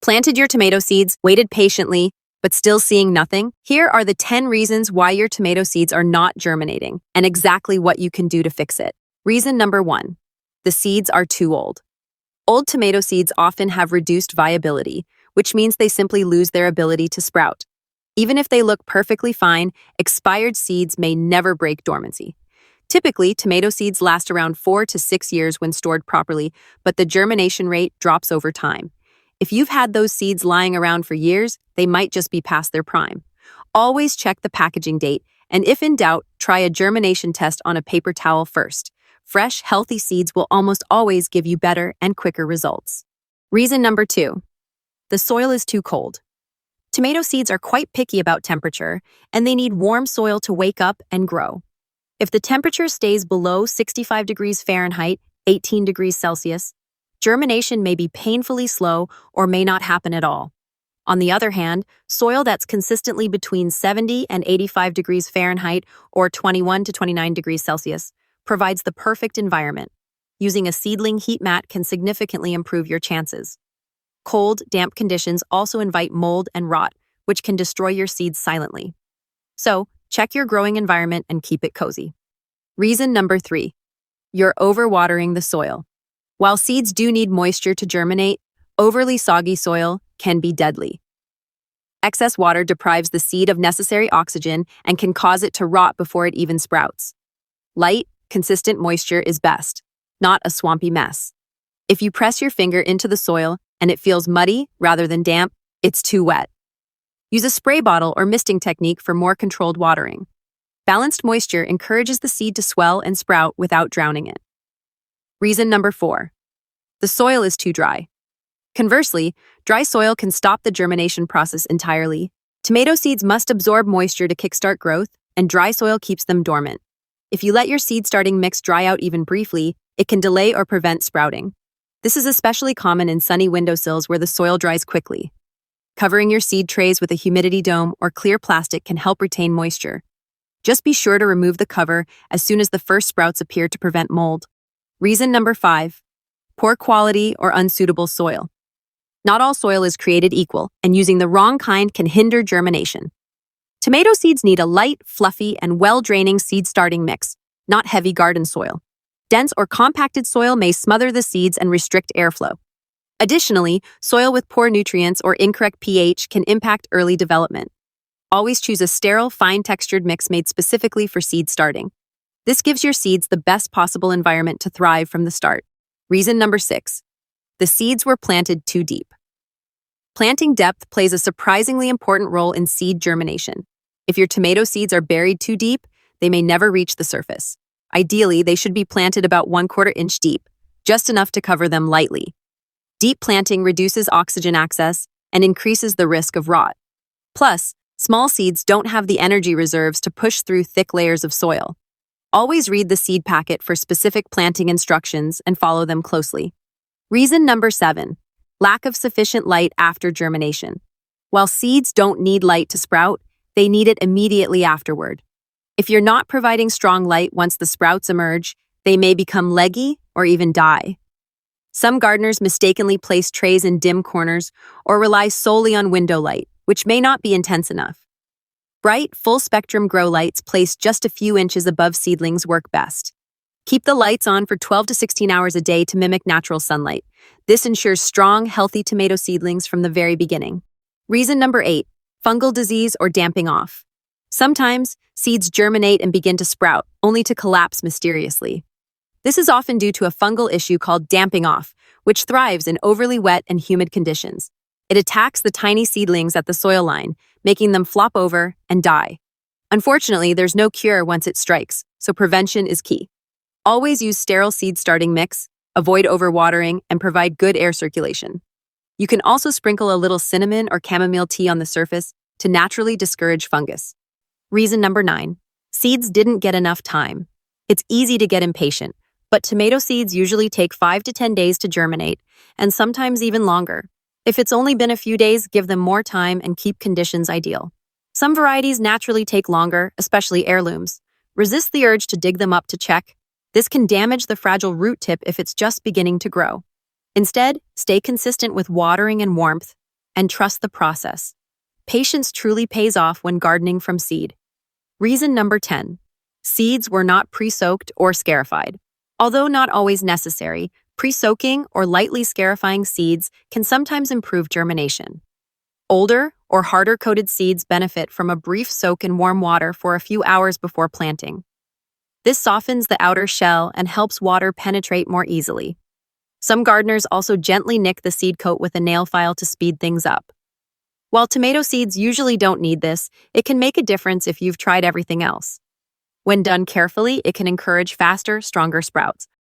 Planted your tomato seeds, waited patiently, but still seeing nothing? Here are the 10 reasons why your tomato seeds are not germinating and exactly what you can do to fix it. Reason number 1. The seeds are too old. Old tomato seeds often have reduced viability, which means they simply lose their ability to sprout. Even if they look perfectly fine, expired seeds may never break dormancy. Typically, tomato seeds last around 4 to 6 years when stored properly, but the germination rate drops over time. If you've had those seeds lying around for years, they might just be past their prime. Always check the packaging date, and if in doubt, try a germination test on a paper towel first. Fresh, healthy seeds will almost always give you better and quicker results. Reason number 2. The soil is too cold. Tomato seeds are quite picky about temperature, and they need warm soil to wake up and grow. If the temperature stays below 65 degrees Fahrenheit, 18 degrees Celsius, germination may be painfully slow or may not happen at all. On the other hand, soil that's consistently between 70 and 85 degrees Fahrenheit or 21 to 29 degrees Celsius provides the perfect environment. Using a seedling heat mat can significantly improve your chances. Cold, damp conditions also invite mold and rot, which can destroy your seeds silently. So, check your growing environment and keep it cozy. Reason number 3. You're overwatering the soil. While seeds do need moisture to germinate, overly soggy soil can be deadly. Excess water deprives the seed of necessary oxygen and can cause it to rot before it even sprouts. Light, consistent moisture is best, not a swampy mess. If you press your finger into the soil and it feels muddy rather than damp, it's too wet. Use a spray bottle or misting technique for more controlled watering. Balanced moisture encourages the seed to swell and sprout without drowning it. Reason number 4. The soil is too dry. Conversely, dry soil can stop the germination process entirely. Tomato seeds must absorb moisture to kickstart growth, and dry soil keeps them dormant. If you let your seed starting mix dry out even briefly, it can delay or prevent sprouting. This is especially common in sunny windowsills where the soil dries quickly. Covering your seed trays with a humidity dome or clear plastic can help retain moisture. Just be sure to remove the cover as soon as the first sprouts appear to prevent mold. Reason number 5. Poor quality or unsuitable soil. Not all soil is created equal, and using the wrong kind can hinder germination. Tomato seeds need a light, fluffy, and well-draining seed-starting mix, not heavy garden soil. Dense or compacted soil may smother the seeds and restrict airflow. Additionally, soil with poor nutrients or incorrect pH can impact early development. Always choose a sterile, fine-textured mix made specifically for seed starting. This gives your seeds the best possible environment to thrive from the start. Reason number 6. The seeds were planted too deep. Planting depth plays a surprisingly important role in seed germination. If your tomato seeds are buried too deep, they may never reach the surface. Ideally, they should be planted about 1/4 inch deep, just enough to cover them lightly. Deep planting reduces oxygen access and increases the risk of rot. Plus, small seeds don't have the energy reserves to push through thick layers of soil. Always read the seed packet for specific planting instructions and follow them closely. Reason number 7. Lack of sufficient light after germination. While seeds don't need light to sprout, they need it immediately afterward. If you're not providing strong light once the sprouts emerge, they may become leggy or even die. Some gardeners mistakenly place trays in dim corners or rely solely on window light, which may not be intense enough. Bright, full-spectrum grow lights placed just a few inches above seedlings work best. Keep the lights on for 12 to 16 hours a day to mimic natural sunlight. This ensures strong, healthy tomato seedlings from the very beginning. Reason number 8. Fungal disease or damping off. Sometimes, seeds germinate and begin to sprout, only to collapse mysteriously. This is often due to a fungal issue called damping off, which thrives in overly wet and humid conditions. It attacks the tiny seedlings at the soil line, making them flop over and die. Unfortunately, there's no cure once it strikes, so prevention is key. Always use sterile seed starting mix, avoid overwatering, and provide good air circulation. You can also sprinkle a little cinnamon or chamomile tea on the surface to naturally discourage fungus. Reason number 9. Seeds didn't get enough time. It's easy to get impatient, but tomato seeds usually take 5 to 10 days to germinate, and sometimes even longer. If it's only been a few days, give them more time and keep conditions ideal. Some varieties naturally take longer, especially heirlooms. Resist the urge to dig them up to check. This can damage the fragile root tip if it's just beginning to grow. Instead, stay consistent with watering and warmth. and trust the process. Patience truly pays off when gardening from seed. Reason number 10. Seeds were not pre-soaked or scarified. Although not always necessary, pre-soaking or lightly scarifying seeds can sometimes improve germination. Older or harder coated seeds benefit from a brief soak in warm water for a few hours before planting. This softens the outer shell and helps water penetrate more easily. Some gardeners also gently nick the seed coat with a nail file to speed things up. While tomato seeds usually don't need this, it can make a difference if you've tried everything else. When done carefully, it can encourage faster, stronger sprouts.